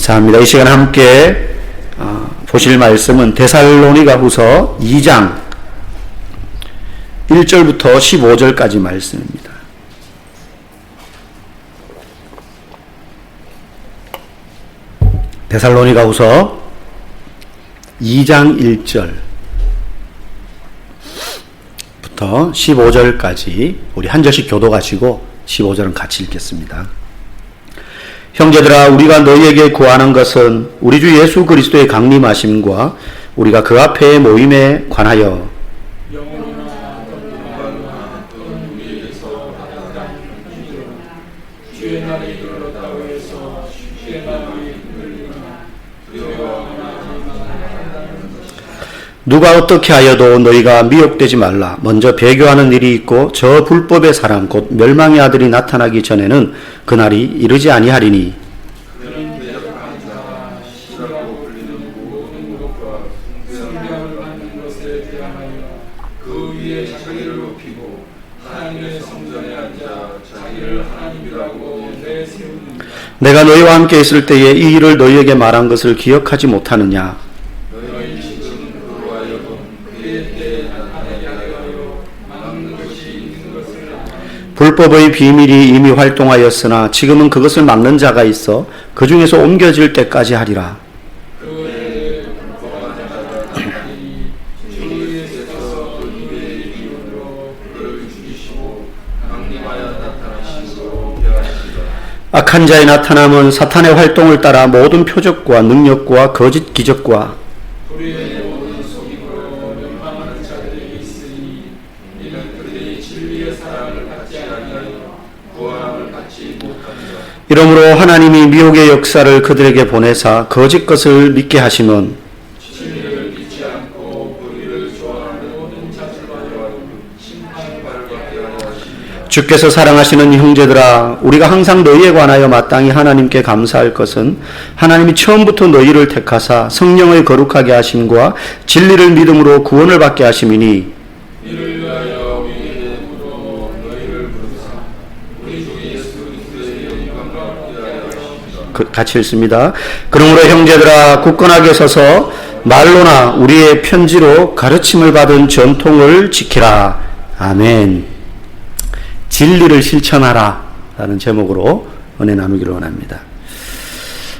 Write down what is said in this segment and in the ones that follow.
감사합니다. 이 시간 함께 보실 말씀은 데살로니가후서 2장 1절부터 15절까지 말씀입니다. 데살로니가후서 2장 1절부터 15절까지 우리 한 절씩 교도가지고 15절은 같이 읽겠습니다. 형제들아, 우리가 너희에게 구하는 것은 우리 주 예수 그리스도의 강림하심과 우리가 그 앞에 모임에 관하여 누가 어떻게 하여도 너희가 미혹되지 말라. 먼저 배교하는 일이 있고 저 불법의 사람 곧 멸망의 아들이 나타나기 전에는 그날이 이르지 아니하리니 내가 너희와 함께 있을 때에 이 일을 너희에게 말한 것을 기억하지 못하느냐. 불법의 비밀이 이미 활동하였으나 지금은 그것을 막는 자가 있어 그 중에서 옮겨질 때까지 하리라. 악한 자의 나타남은 사탄의 활동을 따라 모든 표적과 능력과 거짓 기적과 이러므로 하나님이 미혹의 역사를 그들에게 보내사 거짓 것을 믿게 하심은 주께서 사랑하시는 형제들아, 우리가 항상 너희에 관하여 마땅히 하나님께 감사할 것은 하나님이 처음부터 너희를 택하사 성령의 거룩하게 하심과 진리를 믿음으로 구원을 받게 하심이니 같이 읽습니다. 그러므로 형제들아, 굳건하게 서서 말로나 우리의 편지로 가르침을 받은 전통을 지키라. 아멘. 진리를 실천하라 라는 제목으로 은혜 나누기를 원합니다.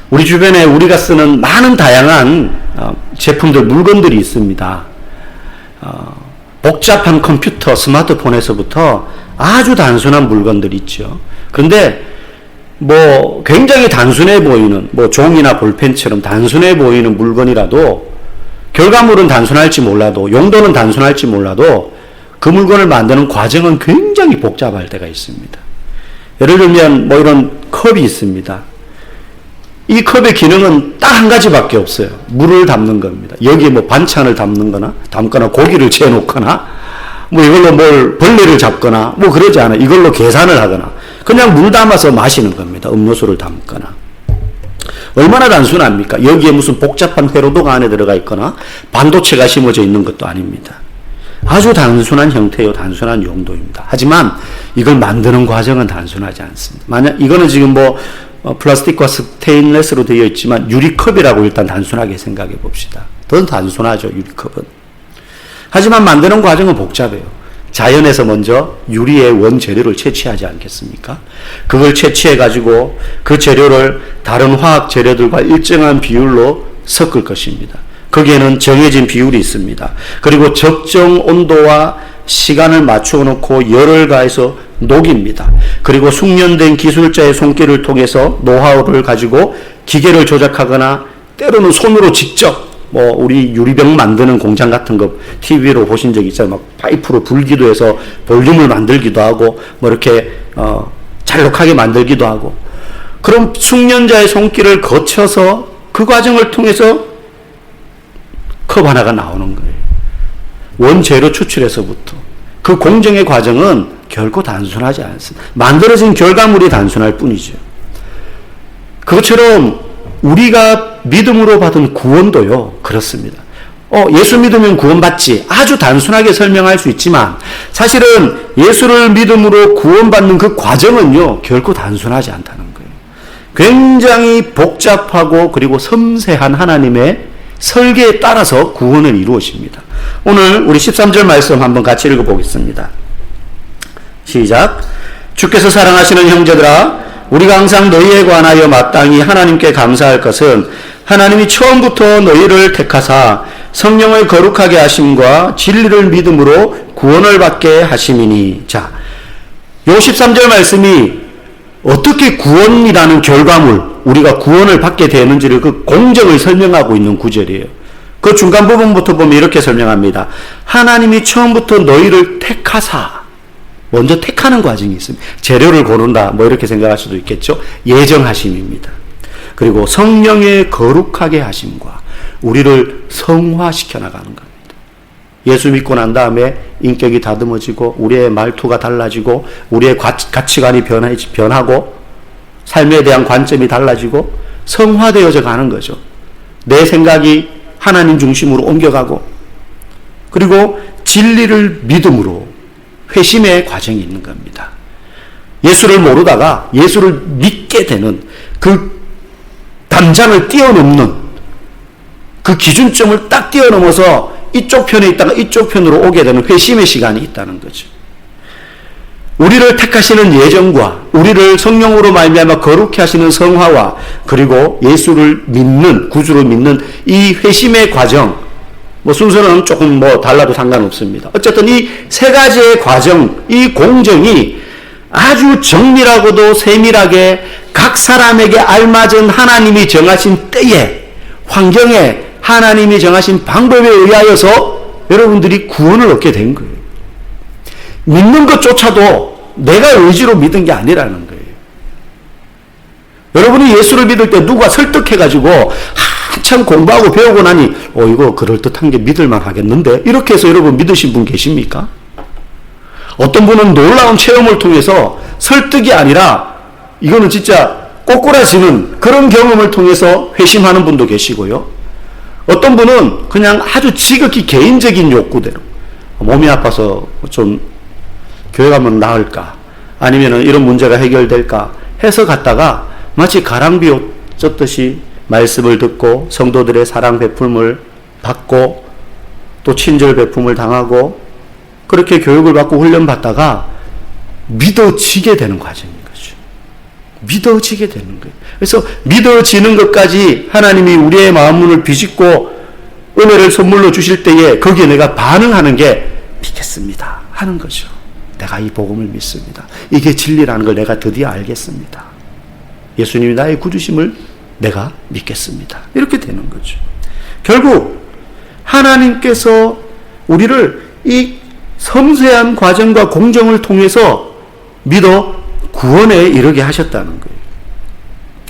우리 주변에 우리가 쓰는 많은 다양한 제품들, 물건들이 있습니다. 복잡한 컴퓨터, 스마트폰에서부터 아주 단순한 물건들이 있죠. 그런데 굉장히 단순해 보이는, 종이나 볼펜처럼 단순해 보이는 물건이라도 결과물은 단순할지 몰라도, 용도는 단순할지 몰라도 그 물건을 만드는 과정은 굉장히 복잡할 때가 있습니다. 예를 들면 이런 컵이 있습니다. 이 컵의 기능은 딱 한 가지밖에 없어요. 물을 담는 겁니다. 여기에 반찬을 담거나 고기를 재놓거나 이걸로 벌레를 잡거나 그러지 않아요. 이걸로 계산을 하거나 그냥 물 담아서 마시는 겁니다. 음료수를 담거나. 얼마나 단순합니까? 여기에 무슨 복잡한 회로도가 안에 들어가 있거나 반도체가 심어져 있는 것도 아닙니다. 아주 단순한 형태요, 단순한 용도입니다. 하지만 이걸 만드는 과정은 단순하지 않습니다. 만약 이거는 지금 플라스틱과 스테인레스로 되어 있지만 유리컵이라고 일단 단순하게 생각해 봅시다. 더 단순하죠, 유리컵은. 하지만 만드는 과정은 복잡해요. 자연에서 먼저 유리의 원재료를 채취하지 않겠습니까? 그걸 채취해가지고 그 재료를 다른 화학 재료들과 일정한 비율로 섞을 것입니다. 거기에는 정해진 비율이 있습니다. 그리고 적정 온도와 시간을 맞추어 놓고 열을 가해서 녹입니다. 그리고 숙련된 기술자의 손길을 통해서 노하우를 가지고 기계를 조작하거나 때로는 손으로 직접 우리 유리병 만드는 공장 같은 거 TV로 보신 적 있잖아요. 파이프로 불기도 해서 볼륨을 만들기도 하고 이렇게 잘록하게 만들기도 하고. 그럼 숙련자의 손길을 거쳐서 그 과정을 통해서 컵 하나가 나오는 거예요. 원재료 추출에서부터. 그 공정의 과정은 결코 단순하지 않습니다. 만들어진 결과물이 단순할 뿐이죠. 그것처럼 우리가 믿음으로 받은 구원도요, 그렇습니다. 예수 믿으면 구원받지. 아주 단순하게 설명할 수 있지만 사실은 예수를 믿음으로 구원받는 그 과정은요, 결코 단순하지 않다는 거예요. 굉장히 복잡하고 그리고 섬세한 하나님의 설계에 따라서 구원을 이루어집니다. 오늘 우리 13절 말씀 한번 같이 읽어보겠습니다. 시작. 주께서 사랑하시는 형제들아, 우리가 항상 너희에 관하여 마땅히 하나님께 감사할 것은 하나님이 처음부터 너희를 택하사 성령을 거룩하게 하심과 진리를 믿음으로 구원을 받게 하심이니. 자, 요 13절 말씀이 어떻게 구원이라는 결과물, 우리가 구원을 받게 되는지를 그 공정을 설명하고 있는 구절이에요. 그 중간 부분부터 보면 이렇게 설명합니다. 하나님이 처음부터 너희를 택하사, 먼저 택하는 과정이 있습니다. 재료를 고른다, 뭐 이렇게 생각할 수도 있겠죠. 예정하심입니다. 그리고 성령의 거룩하게 하심과 우리를 성화시켜 나가는 겁니다. 예수 믿고 난 다음에 인격이 다듬어지고 우리의 말투가 달라지고 우리의 가치관이 변하고 삶에 대한 관점이 달라지고 성화되어져 가는 거죠. 내 생각이 하나님 중심으로 옮겨가고, 그리고 진리를 믿음으로 회심의 과정이 있는 겁니다. 예수를 모르다가 예수를 믿게 되는 그 담장을 뛰어넘는 그 기준점을 딱 뛰어넘어서 이쪽 편에 있다가 이쪽 편으로 오게 되는 회심의 시간이 있다는 거죠. 우리를 택하시는 예정과 우리를 성령으로 말미암아 거룩히 하시는 성화와 그리고 예수를 믿는, 구주를 믿는 이 회심의 과정, 뭐 순서는 조금 뭐 달라도 상관없습니다. 어쨌든 이 세 가지의 과정, 이 공정이 아주 정밀하고도 세밀하게 각 사람에게 알맞은 하나님이 정하신 때에, 환경에 하나님이 정하신 방법에 의하여서 여러분들이 구원을 얻게 된 거예요. 믿는 것조차도 내가 의지로 믿은 게 아니라는 거예요. 여러분이 예수를 믿을 때 누가 설득해가지고 한참 공부하고 배우고 나니 이거 그럴듯한 게 믿을만 하겠는데, 이렇게 해서 여러분 믿으신 분 계십니까? 어떤 분은 놀라운 체험을 통해서 설득이 아니라 이거는 진짜 꼬꾸라지는 그런 경험을 통해서 회심하는 분도 계시고요. 어떤 분은 그냥 아주 지극히 개인적인 욕구대로 몸이 아파서 좀 교회 가면 나을까, 아니면 이런 문제가 해결될까 해서 갔다가 마치 가랑비 쫓듯이 말씀을 듣고 성도들의 사랑 베품을 받고 또 친절 베품을 당하고 그렇게 교육을 받고 훈련 받다가 믿어지게 되는 과정인 거죠. 믿어지게 되는 거예요. 그래서 믿어지는 것까지 하나님이 우리의 마음문을 비집고 은혜를 선물로 주실 때에 거기에 내가 반응하는 게 믿겠습니다 하는 거죠. 내가 이 복음을 믿습니다. 이게 진리라는 걸 내가 드디어 알겠습니다. 예수님이 나의 구주심을 내가 믿겠습니다. 이렇게 되는 거죠. 결국 하나님께서 우리를 이 섬세한 과정과 공정을 통해서 믿어 구원에 이르게 하셨다는 거예요.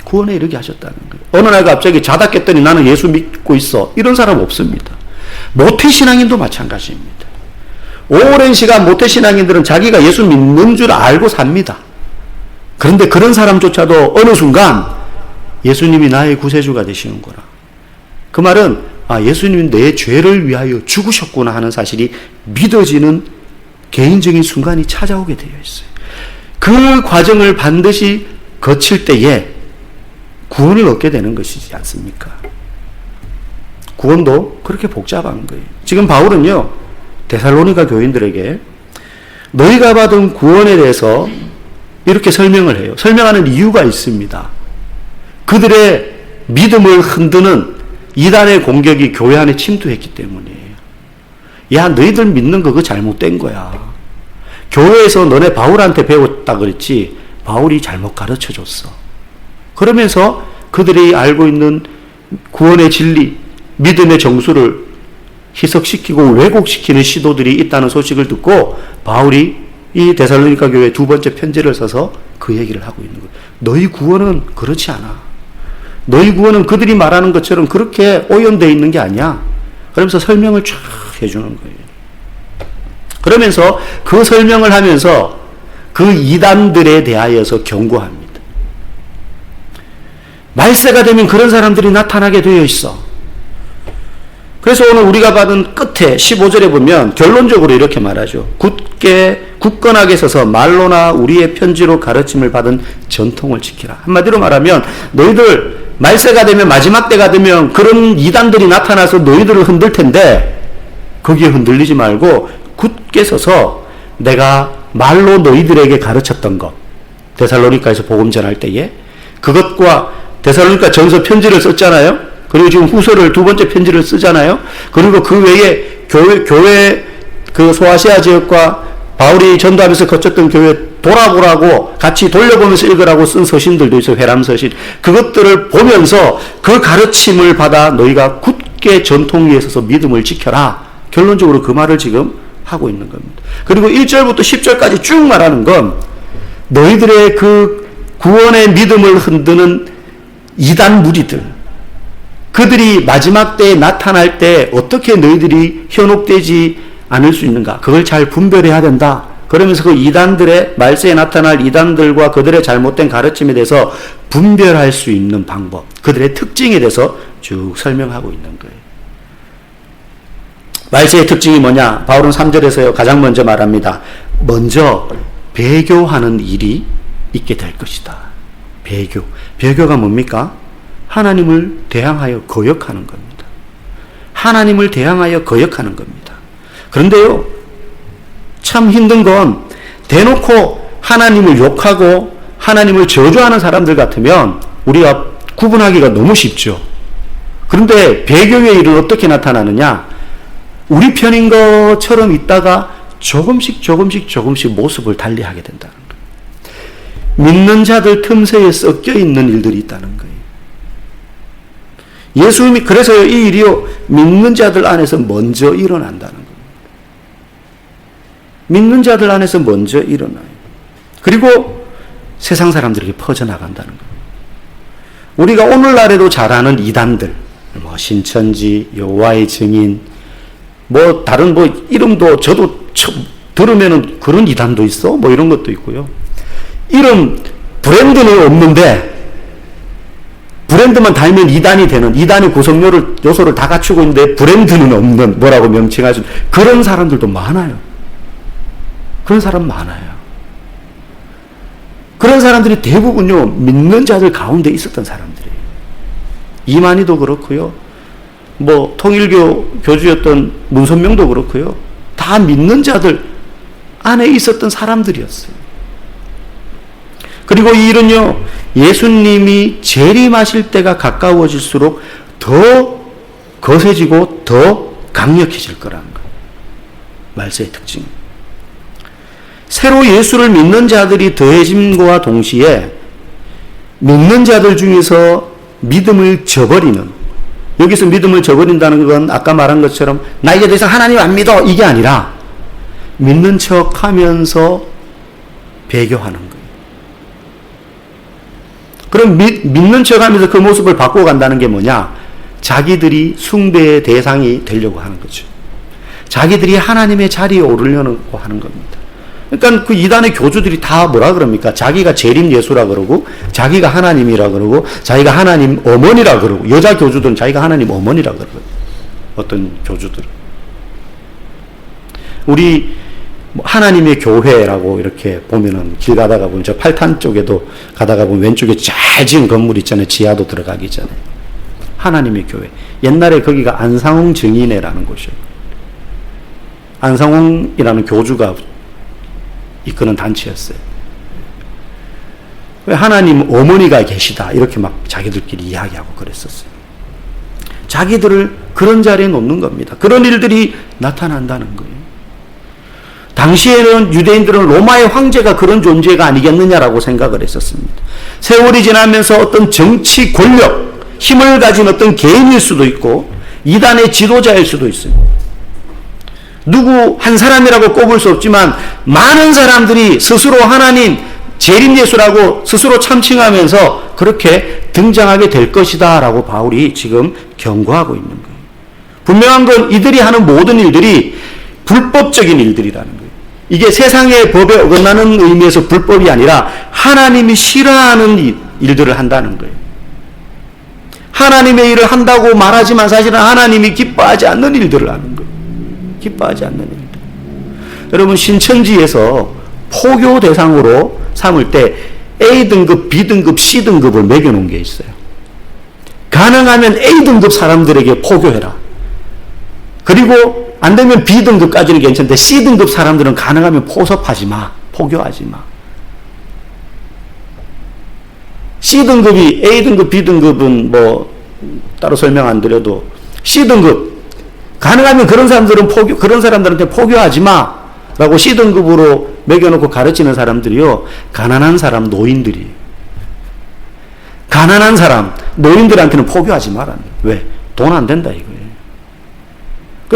구원에 이르게 하셨다는 거예요. 어느 날 갑자기 자다 깼더니 나는 예수 믿고 있어, 이런 사람 없습니다. 모태신앙인도 마찬가지입니다. 오랜 시간 모태신앙인들은 자기가 예수 믿는 줄 알고 삽니다. 그런데 그런 사람조차도 어느 순간 예수님이 나의 구세주가 되시는 거라. 그 말은 예수님이 내 죄를 위하여 죽으셨구나 하는 사실이 믿어지는 개인적인 순간이 찾아오게 되어 있어요. 그 과정을 반드시 거칠 때에 구원을 얻게 되는 것이지 않습니까? 구원도 그렇게 복잡한 거예요. 지금 바울은요, 데살로니가 교인들에게 너희가 받은 구원에 대해서 이렇게 설명을 해요. 설명하는 이유가 있습니다. 그들의 믿음을 흔드는 이단의 공격이 교회 안에 침투했기 때문이에요. 야, 너희들 믿는 거 그거 잘못된 거야. 교회에서 너네 바울한테 배웠다 그랬지 바울이 잘못 가르쳐줬어. 그러면서 그들이 알고 있는 구원의 진리, 믿음의 정수를 희석시키고 왜곡시키는 시도들이 있다는 소식을 듣고 바울이 이 데살로니가 교회에 두 번째 편지를 써서 그 얘기를 하고 있는 거예요. 너희 구원은 그렇지 않아. 너희 구원은 그들이 말하는 것처럼 그렇게 오염되어 있는 게 아니야. 그러면서 설명을 쫙 해주는 거예요. 그러면서 그 설명을 하면서 그 이단들에 대하여서 경고합니다. 말세가 되면 그런 사람들이 나타나게 되어 있어. 그래서 오늘 우리가 받은 끝에 15절에 보면 결론적으로 이렇게 말하죠. 굳건하게 서서 말로나 우리의 편지로 가르침을 받은 전통을 지키라. 한마디로 말하면 너희들 말세가 되면, 마지막 때가 되면 그런 이단들이 나타나서 너희들을 흔들 텐데 거기에 흔들리지 말고 굳게 서서 내가 말로 너희들에게 가르쳤던 것, 데살로니가에서 복음 전할 때에 그것과 데살로니가 전서 편지를 썼잖아요. 그리고 지금 후서를 두 번째 편지를 쓰잖아요. 그리고 그 외에 교회 그 소아시아 지역과 바울이 전도하면서 거쳤던 교회 돌아보라고 같이 돌려보면서 읽으라고 쓴 서신들도 있어요. 회람서신. 그것들을 보면서 그 가르침을 받아 너희가 굳게 전통 위에 서서 믿음을 지켜라. 결론적으로 그 말을 지금 하고 있는 겁니다. 그리고 1절부터 10절까지 쭉 말하는 건 너희들의 그 구원의 믿음을 흔드는 이단 무리들, 그들이 마지막 때에 나타날 때 어떻게 너희들이 현혹되지 않을 수 있는가, 그걸 잘 분별해야 된다. 그러면서 그 이단들의, 말세에 나타날 이단들과 그들의 잘못된 가르침에 대해서 분별할 수 있는 방법, 그들의 특징에 대해서 쭉 설명하고 있는 거예요. 말세의 특징이 뭐냐? 바울은 3절에서 가장 먼저 말합니다. 먼저 배교하는 일이 있게 될 것이다. 배교. 배교가 뭡니까? 하나님을 대항하여 거역하는 겁니다. 하나님을 대항하여 거역하는 겁니다. 그런데요, 참 힘든 건 대놓고 하나님을 욕하고 하나님을 저주하는 사람들 같으면 우리가 구분하기가 너무 쉽죠. 그런데 배교의 일은 어떻게 나타나느냐? 우리 편인 것처럼 있다가 조금씩 모습을 달리하게 된다는 거예요. 믿는 자들 틈새에 섞여 있는 일들이 있다는 거예요. 예수님이, 그래서 이 일이요, 믿는 자들 안에서 먼저 일어난다는 겁니다. 믿는 자들 안에서 먼저 일어나요. 그리고 세상 사람들에게 퍼져나간다는 겁니다. 우리가 오늘날에도 잘 아는 이단들, 뭐 신천지, 여호와의 증인, 뭐 다른 뭐 이름도 저도 들으면은 그런 이단도 있어? 뭐 이런 것도 있고요. 이름 브랜드는 없는데 브랜드만 달면 이단이 되는, 이단의 요소를 다 갖추고 있는데 브랜드는 없는, 뭐라고 명칭할 수, 그런 사람들도 많아요. 그런 사람 많아요. 그런 사람들이 대부분요, 믿는 자들 가운데 있었던 사람들이에요. 이만희도 그렇고요. 뭐 통일교 교주였던 문선명도 그렇고요. 다 믿는 자들 안에 있었던 사람들이었어요. 그리고 이 일은요, 예수님이 재림하실 때가 가까워질수록 더 거세지고 더 강력해질 거라는 거예요. 말세의 특징. 새로 예수를 믿는 자들이 더해짐과 동시에 믿는 자들 중에서 믿음을 저버리는, 여기서 믿음을 저버린다는 건 아까 말한 것처럼 나 이제 더 이상 하나님 안 믿어, 이게 아니라 믿는 척 하면서 배교하는 거예요. 그럼 믿는 척 하면서 그 모습을 바꿔간다는 게 뭐냐? 자기들이 숭배의 대상이 되려고 하는 거죠. 자기들이 하나님의 자리에 오르려고 하는 겁니다. 그러니까 그 이단의 교주들이 다 뭐라 그럽니까? 자기가 재림 예수라 그러고, 자기가 하나님이라 그러고, 자기가 하나님 어머니라 그러고, 여자 교주들은 자기가 하나님 어머니라 그러고, 어떤 교주들은. 우리 하나님의 교회라고 이렇게 보면은 길 가다가 보면 저 팔탄 쪽에도 가다가 보면 왼쪽에 잘 지은 건물 있잖아요. 지하도 들어가기 전에. 하나님의 교회. 옛날에 거기가 안상홍 증인회라는 곳이에요. 안상홍이라는 교주가 이끄는 단체였어요. 왜 하나님 어머니가 계시다 이렇게 막 자기들끼리 이야기하고 그랬었어요. 자기들을 그런 자리에 놓는 겁니다. 그런 일들이 나타난다는 거예요. 당시에는 유대인들은 로마의 황제가 그런 존재가 아니겠느냐라고 생각을 했었습니다. 세월이 지나면서 어떤 정치 권력, 힘을 가진 어떤 개인일 수도 있고 이단의 지도자일 수도 있어요. 누구 한 사람이라고 꼽을 수 없지만 많은 사람들이 스스로 하나님 재림 예수라고 스스로 참칭하면서 그렇게 등장하게 될 것이다 라고 바울이 지금 경고하고 있는 거예요. 분명한 건 이들이 하는 모든 일들이 불법적인 일들이라는 거예요. 이게 세상의 법에 어긋나는 의미에서 불법이 아니라 하나님이 싫어하는 일들을 한다는 거예요. 하나님의 일을 한다고 말하지만 사실은 하나님이 기뻐하지 않는 일들을 하는 거예요. 기뻐하지 않는 일들. 여러분, 신천지에서 포교 대상으로 삼을 때 A등급, B등급, C등급을 매겨놓은 게 있어요. 가능하면 A등급 사람들에게 포교해라. 그리고 안 되면 B등급까지는 괜찮은데 C등급 사람들은 가능하면 포섭하지 마. 포교하지 마. C등급이 A등급, B등급은 뭐 따로 설명 안 드려도 C등급 가능하면 그런 사람들한테 포교하지 마 라고 C등급으로 매겨놓고 가르치는 사람들이요, 가난한 사람, 노인들이에요. 가난한 사람, 노인들한테는 포교하지 말라는 거예요. 왜? 돈 안 된다 이거예요.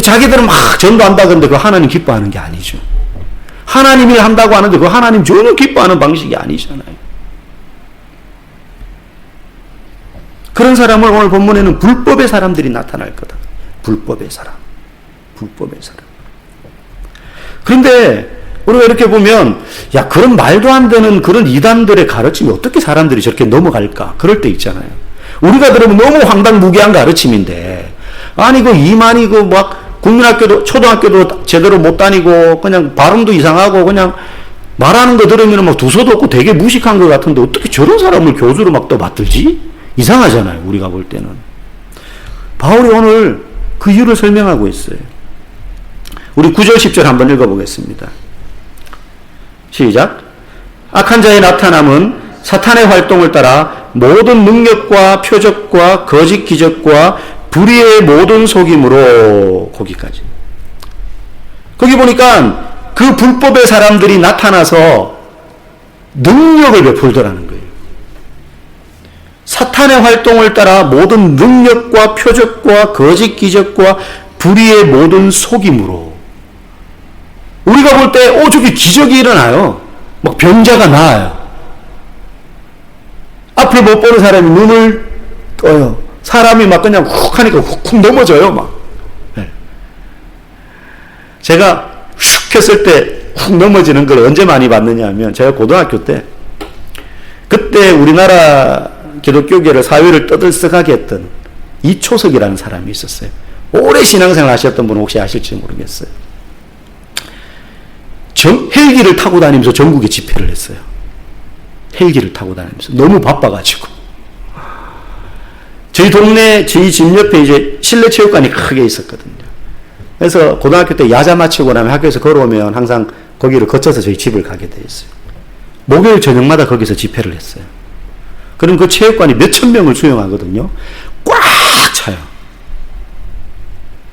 자기들은 막 전도한다 그런데 그거 하나님 기뻐하는 게 아니죠. 하나님 일 한다고 하는데 그거 하나님 전혀 기뻐하는 방식이 아니잖아요. 그런 사람을 오늘 본문에는 불법의 사람들이 나타날 거다. 불법의 사람. 불법의 사람. 그런데 우리가 이렇게 보면, 야, 그런 말도 안 되는 그런 이단들의 가르침이 어떻게 사람들이 저렇게 넘어갈까? 그럴 때 있잖아요. 우리가 들으면 너무 황당무계한 가르침인데, 아니, 이만희 막 국민학교도, 초등학교도 제대로 못 다니고, 그냥 발음도 이상하고, 그냥 말하는 거 들으면 막 두서도 없고 되게 무식한 것 같은데, 어떻게 저런 사람을 교주로 막 또 맡들지? 이상하잖아요, 우리가 볼 때는. 바울이 오늘 그 이유를 설명하고 있어요. 우리 9절, 10절 한번 읽어보겠습니다. 시작. 악한 자의 나타남은 사탄의 활동을 따라 모든 능력과 표적과 거짓 기적과 불의의 모든 속임으로, 거기까지. 거기 보니까 그 불법의 사람들이 나타나서 능력을 베풀더라는 거예요. 사탄의 활동을 따라 모든 능력과 표적과 거짓 기적과 불의의 모든 속임으로. 우리가 볼 때, 저기 기적이 일어나요. 막 병자가 나아요. 앞을 못 보는 사람이 눈을 떠요. 사람이 막 그냥 훅 하니까 훅 넘어져요, 막. 네. 제가 슉 했을 때 훅 넘어지는 걸 언제 많이 봤느냐 하면, 제가 고등학교 때, 그때 우리나라 기독교계를, 사회를 떠들썩하게 했던 이초석이라는 사람이 있었어요. 오래 신앙생활 하셨던 분은 혹시 아실지 모르겠어요. 헬기를 타고 다니면서 전국에 집회를 했어요. 헬기를 타고 다니면서. 너무 바빠가지고. 저희 동네, 저희 집 옆에 이제 실내 체육관이 크게 있었거든요. 그래서 고등학교 때 야자 마치고 나면 학교에서 걸어오면 항상 거기를 거쳐서 저희 집을 가게 돼 있어요. 목요일 저녁마다 거기서 집회를 했어요. 그럼 그 체육관이 몇천 명을 수용하거든요. 꽉 차요.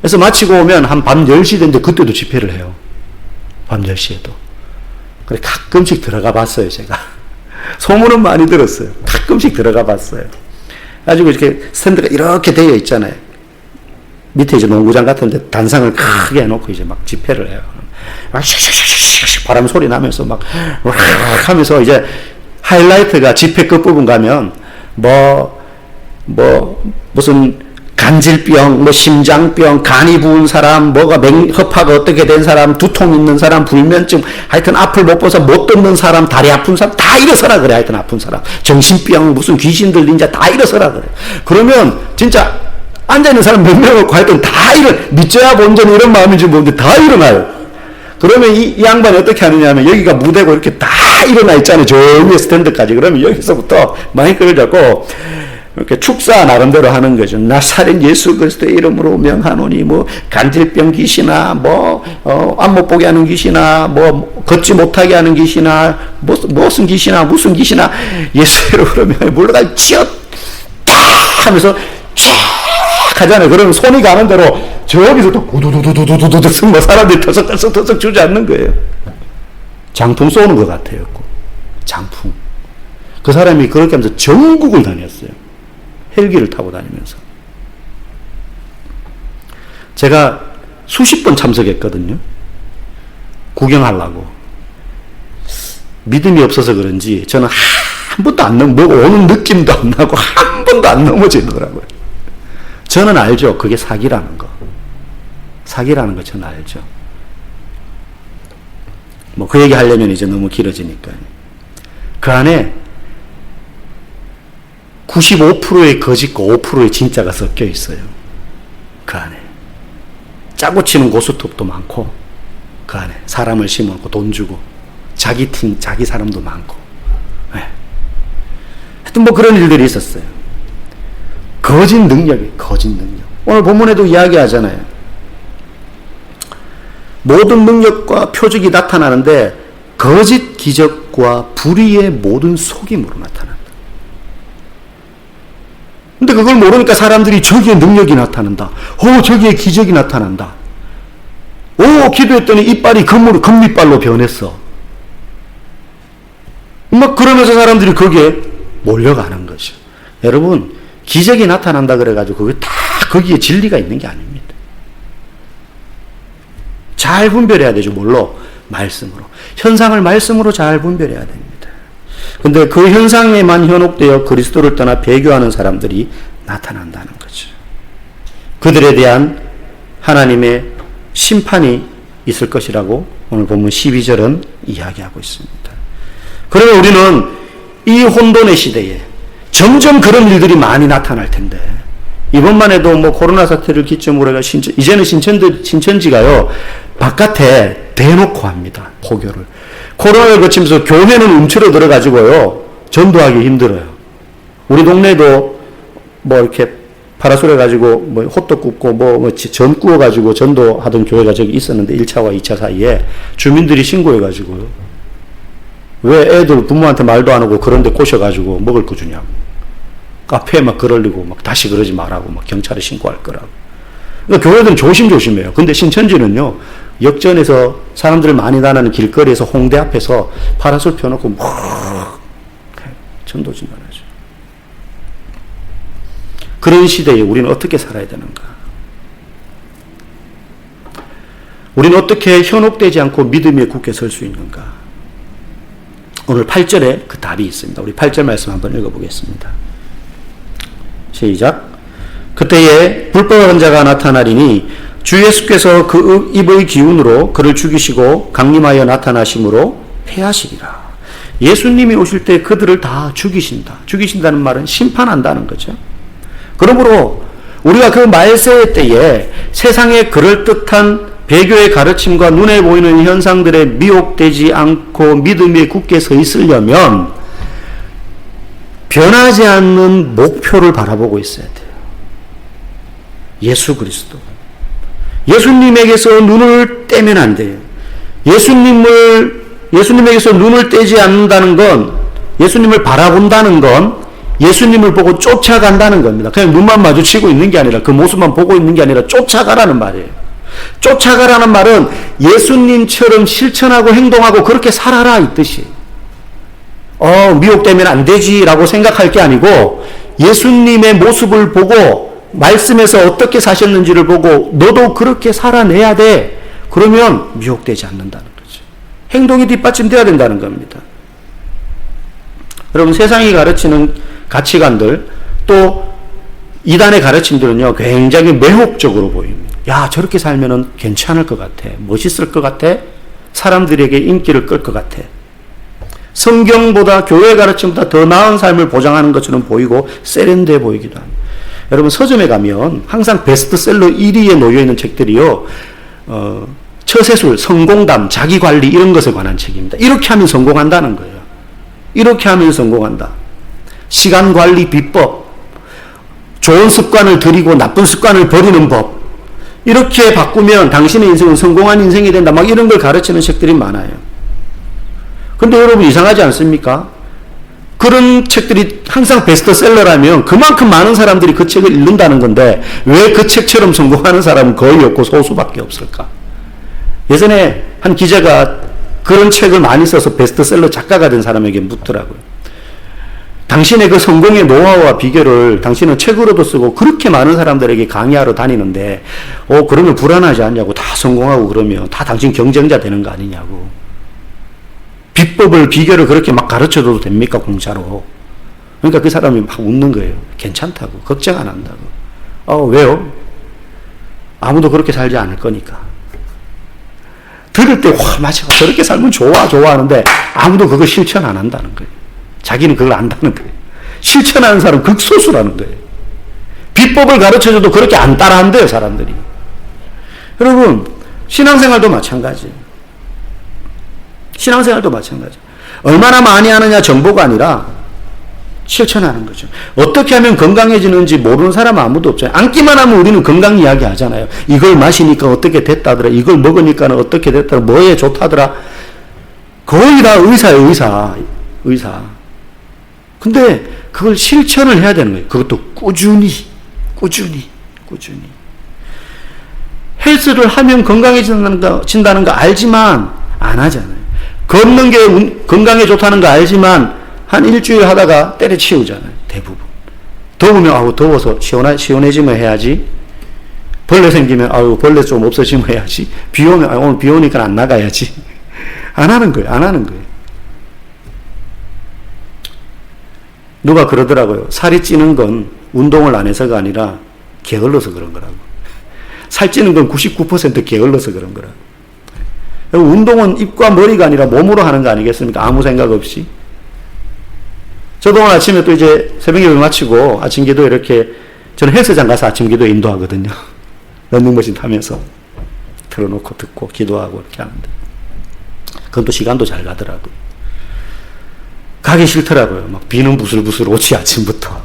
그래서 마치고 오면 한 밤 10시 됐는데 그때도 집회를 해요. 밤 10시에도. 그래, 가끔씩 들어가 봤어요, 제가. 소문은 많이 들었어요. 가끔씩 들어가 봤어요. 가지고 이렇게 스탠드가 이렇게 되어 있잖아요. 밑에 이제 농구장 같은데 단상을 크게 해놓고 이제 막 집회를 해요. 막 슉슉슉슉슉 바람 소리 나면서 막 하면서 이제 하이라이트가 집회 끝부분 가면 무슨 간질병, 심장병, 간이 부은 사람, 허파가 어떻게 된 사람, 두통 있는 사람, 불면증, 하여튼 앞을 못 봐서 못 듣는 사람, 다리 아픈 사람, 다 일어서라 그래, 하여튼 아픈 사람. 정신병, 무슨 귀신 들린 자, 다 일어서라 그래. 그러면, 진짜, 앉아있는 사람 몇 명 없고 하여튼 다 믿져야 본전 이런 마음인지 모르는데 다 일어나요. 그러면 이 양반이 어떻게 하느냐 하면, 여기가 무대고 이렇게 다 일어나 있잖아요. 저 위에 스탠드까지. 그러면 여기서부터 마이크를 잡고, 이렇게 축사 나름대로 하는 거죠. 나사렛 예수 그리스도의 이름으로 명하노니, 간질병 귀신아, 안 못 보게 하는 귀신아, 걷지 못하게 하는 귀신아, 무슨 귀신아, 무슨 귀신아, 예수 이름으로 명하니 물러가 치어 탁 하면서 쫙 하잖아요. 그러면 손이 가는 대로 저기서 또 우두두두두두두두 사람들이 터석터석 주지 않는 거예요. 장풍 쏘는 것 같아요. 장풍. 그 사람이 그렇게 하면서 전국을 다녔어요. 헬기를 타고 다니면서. 제가 수십 번 참석했거든요. 구경하려고. 믿음이 없어서 그런지 저는 한 번도 안 오는 느낌도 안 나고 한 번도 안 넘어지더라고요. 저는 알죠. 그게 사기라는 거. 사기라는 거 저는 알죠. 그 얘기 하려면 이제 너무 길어지니까요. 그 안에 95%의 거짓과 5%의 진짜가 섞여 있어요. 그 안에. 짜고 치는 고스톱도 많고, 그 안에 사람을 심어놓고 돈 주고, 자기 팀, 자기 사람도 많고. 네. 하여튼 뭐 그런 일들이 있었어요. 거짓 능력. 오늘 본문에도 이야기하잖아요. 모든 능력과 표적이 나타나는데 거짓 기적과 불의의 모든 속임으로 나타난다. 근데 그걸 모르니까 사람들이 저기에 능력이 나타난다. 저기에 기적이 나타난다. 기도했더니 이빨이 금리빨로 변했어. 막 그러면서 사람들이 거기에 몰려가는 거죠. 여러분, 기적이 나타난다 그래가지고 그게 다 거기에 진리가 있는 게 아닙니다. 잘 분별해야 되죠. 뭘로? 말씀으로. 현상을 말씀으로 잘 분별해야 됩니다. 근데 그 현상에만 현혹되어 그리스도를 떠나 배교하는 사람들이 나타난다는 거죠. 그들에 대한 하나님의 심판이 있을 것이라고 오늘 본문 12절은 이야기하고 있습니다. 그러면 우리는 이 혼돈의 시대에 점점 그런 일들이 많이 나타날 텐데, 이번만 해도 뭐 코로나 사태를 기점으로 해가 이제는 신천지가요, 바깥에 대놓고 합니다. 포교를. 코로나를 거치면서 교회는 움츠러 들어가지고요, 전도하기 힘들어요. 우리 동네도 뭐 이렇게 파라솔 해가지고 뭐 호떡 굽고 전 구워가지고 전도하던 교회가 저기 있었는데 1차와 2차 사이에 주민들이 신고해가지고요. 왜 애들 부모한테 말도 안 하고 그런데 꼬셔가지고 먹을 거 주냐고. 카페에 막 그럴리고 막 다시 그러지 말라고 막 경찰에 신고할 거라고. 그러니까 교회들은 조심조심해요. 근데 신천지는요, 역전에서 사람들 많이 다니는 길거리에서 홍대 앞에서 파라솔 펴놓고 막 전도 진단하죠. 그런 시대에 우리는 어떻게 살아야 되는가? 우리는 어떻게 현혹되지 않고 믿음에 굳게 설 수 있는가? 오늘 8절에 그 답이 있습니다. 우리 8절 말씀 한번 읽어보겠습니다. 시작. 그때에 불법한 자가 나타나리니 주 예수께서 그 입의 기운으로 그를 죽이시고 강림하여 나타나심으로 패하시리라. 예수님이 오실 때 그들을 다 죽이신다. 죽이신다는 말은 심판한다는 거죠. 그러므로 우리가 그 말세의 때에 세상의 그럴듯한 배교의 가르침과 눈에 보이는 현상들에 미혹되지 않고 믿음에 굳게 서 있으려면 변하지 않는 목표를 바라보고 있어야 돼요. 예수 그리스도. 예수님에게서 눈을 떼면 안 돼요. 예수님에게서 눈을 떼지 않는다는 건, 예수님을 바라본다는 건 예수님을 보고 쫓아간다는 겁니다. 그냥 눈만 마주치고 있는 게 아니라, 그 모습만 보고 있는 게 아니라 쫓아가라는 말이에요. 쫓아가라는 말은 예수님처럼 실천하고 행동하고 그렇게 살아라 이 뜻이에요. 미혹되면 안 되지라고 생각할 게 아니고, 예수님의 모습을 보고 말씀에서 어떻게 사셨는지를 보고 너도 그렇게 살아내야 돼. 그러면 미혹되지 않는다는 거죠. 행동이 뒷받침돼야 된다는 겁니다. 여러분, 세상이 가르치는 가치관들, 또 이단의 가르침들은요, 굉장히 매혹적으로 보입니다. 야, 저렇게 살면은 괜찮을 것 같아. 멋있을 것 같아. 사람들에게 인기를 끌 것 같아. 성경보다, 교회 가르침보다 더 나은 삶을 보장하는 것처럼 보이고 세련돼 보이기도 합니다. 여러분, 서점에 가면 항상 베스트셀러 1위에 놓여있는 책들이요, 처세술, 성공담, 자기관리 이런 것에 관한 책입니다. 이렇게 하면 성공한다는 거예요. 이렇게 하면 성공한다. 시간관리 비법, 좋은 습관을 들이고 나쁜 습관을 버리는 법, 이렇게 바꾸면 당신의 인생은 성공한 인생이 된다. 막 이런 걸 가르치는 책들이 많아요. 근데 여러분, 이상하지 않습니까? 그런 책들이 항상 베스트셀러라면 그만큼 많은 사람들이 그 책을 읽는다는 건데, 왜 그 책처럼 성공하는 사람은 거의 없고 소수밖에 없을까? 예전에 한 기자가 그런 책을 많이 써서 베스트셀러 작가가 된 사람에게 묻더라고요. 당신의 그 성공의 노하우와 비결을 당신은 책으로도 쓰고 그렇게 많은 사람들에게 강의하러 다니는데, 그러면 불안하지 않냐고. 다 성공하고 그러면 다 당신 경쟁자 되는 거 아니냐고. 비법을, 비결을 그렇게 막 가르쳐줘도 됩니까, 공짜로? 그러니까 그 사람이 막 웃는 거예요. 괜찮다고. 걱정 안 한다고. 왜요? 아무도 그렇게 살지 않을 거니까. 들을 때, 맞아. 저렇게 살면 좋아 하는데 아무도 그거 실천 안 한다는 거예요. 자기는 그걸 안다는 거예요. 실천하는 사람 극소수라는 거예요. 비법을 가르쳐줘도 그렇게 안 따라한대요, 사람들이. 여러분, 신앙생활도 마찬가지예요. 신앙생활도 마찬가지예요. 얼마나 많이 하느냐 정보가 아니라 실천하는 거죠. 어떻게 하면 건강해지는지 모르는 사람 아무도 없잖아요. 앉기만 하면 우리는 건강 이야기 하잖아요. 이걸 마시니까 어떻게 됐다더라. 이걸 먹으니까 어떻게 됐다더라. 뭐에 좋다더라. 거의 다 의사예요, 의사. 근데 그걸 실천을 해야 되는 거예요. 그것도 꾸준히. 헬스를 하면 건강해진다는 거 알지만 안 하잖아요. 걷는 게 건강에 좋다는 거 알지만 한 일주일 하다가 때려치우잖아요. 대부분. 더우면 더워서 시원해지면 해야지. 벌레 생기면 벌레 좀 없어지면 해야지. 비 오면 오늘 비 오니까 안 나가야지. 안 하는 거예요. 누가 그러더라고요. 살이 찌는 건 운동을 안 해서가 아니라 게을러서 그런 거라고. 살찌는 건 99% 게을러서 그런 거라고. 운동은 입과 머리가 아니라 몸으로 하는 거 아니겠습니까? 아무 생각 없이. 저도 오늘 아침에 또 이제 새벽 예배 마치고 아침 기도 이렇게, 저는 헬스장 가서 아침 기도 인도하거든요. 런닝머신 타면서 틀어놓고 듣고 기도하고 이렇게 하는데. 그건 또 시간도 잘 가더라고요. 가기 싫더라고요. 막 비는 부슬부슬 오지 아침부터.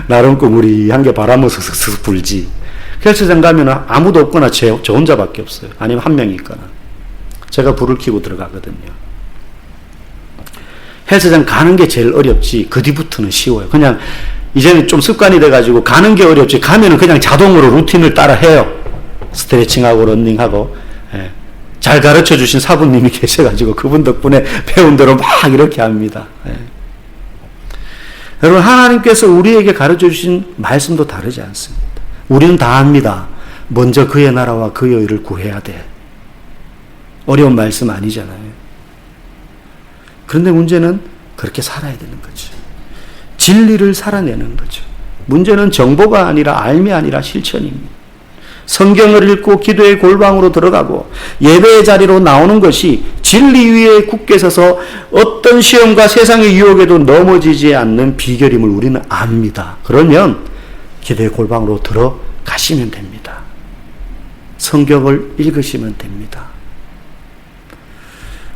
나름 꾸물이 한 개 바람은 슥슥 불지. 헬스장 가면 아무도 없거나 저 혼자밖에 없어요. 아니면 한 명이 있거나. 제가 불을 켜고 들어가거든요. 헬스장 가는 게 제일 어렵지 그 뒤부터는 쉬워요. 그냥 이제는 좀 습관이 돼가지고 가는 게 어렵지 가면은 그냥 자동으로 루틴을 따라 해요. 스트레칭하고 런닝하고. 예. 잘 가르쳐 주신 사부님이 계셔가지고 그분 덕분에 배운 대로 막 이렇게 합니다. 예. 여러분, 하나님께서 우리에게 가르쳐 주신 말씀도 다르지 않습니다. 우리는 다 압니다. 먼저 그의 나라와 그의 의를 구해야 돼. 어려운 말씀 아니잖아요. 그런데 문제는 그렇게 살아야 되는 거죠. 진리를 살아내는 거죠. 문제는 정보가 아니라 알미 아니라 실천입니다. 성경을 읽고 기도의 골방으로 들어가고 예배의 자리로 나오는 것이 진리 위에 굳게 서서 어떤 시험과 세상의 유혹에도 넘어지지 않는 비결임을 우리는 압니다. 그러면 기도의 골방으로 들어가시면 됩니다. 성경을 읽으시면 됩니다.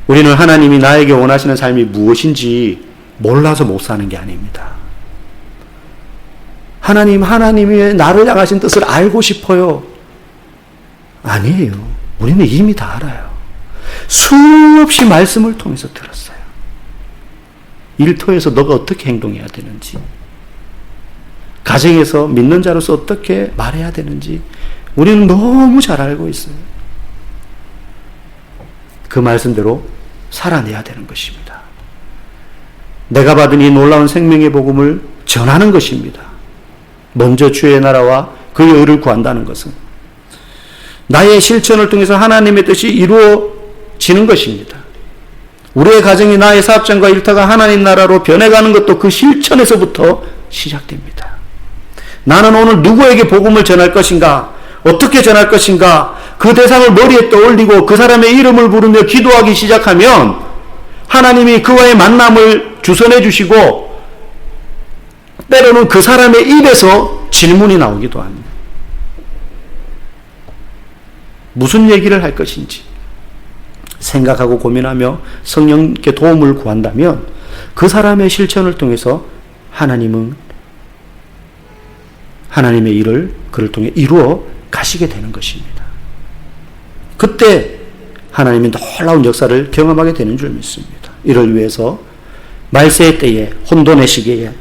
우리는 하나님이 나에게 원하시는 삶이 무엇인지 몰라서 못 사는 게 아닙니다. 하나님이 나를 향하신 뜻을 알고 싶어요. 아니에요. 우리는 이미 다 알아요. 수없이 말씀을 통해서 들었어요. 일터에서 너가 어떻게 행동해야 되는지, 가정에서 믿는 자로서 어떻게 말해야 되는지 우리는 너무 잘 알고 있어요. 그 말씀대로 살아내야 되는 것입니다. 내가 받은 이 놀라운 생명의 복음을 전하는 것입니다. 먼저 주의 나라와 그의 의를 구한다는 것은 나의 실천을 통해서 하나님의 뜻이 이루어지는 것입니다. 우리의 가정이 나의 사업장과 일터가 하나님 나라로 변해가는 것도 그 실천에서부터 시작됩니다. 나는 오늘 누구에게 복음을 전할 것인가? 어떻게 전할 것인가? 그 대상을 머리에 떠올리고 그 사람의 이름을 부르며 기도하기 시작하면 하나님이 그와의 만남을 주선해 주시고 때로는 그 사람의 입에서 질문이 나오기도 합니다. 무슨 얘기를 할 것인지 생각하고 고민하며 성령께 도움을 구한다면 그 사람의 실천을 통해서 하나님은 하나님의 일을 그를 통해 이루어 가시게 되는 것입니다. 그때 하나님이 놀라운 역사를 경험하게 되는 줄 믿습니다. 이를 위해서 말세의 때에, 혼돈의 시기에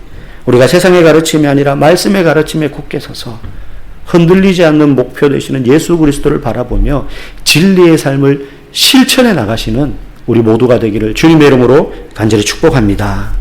우리가 세상의 가르침이 아니라 말씀의 가르침에 굳게 서서 흔들리지 않는 목표 되시는 예수 그리스도를 바라보며 진리의 삶을 실천해 나가시는 우리 모두가 되기를 주님의 이름으로 간절히 축복합니다.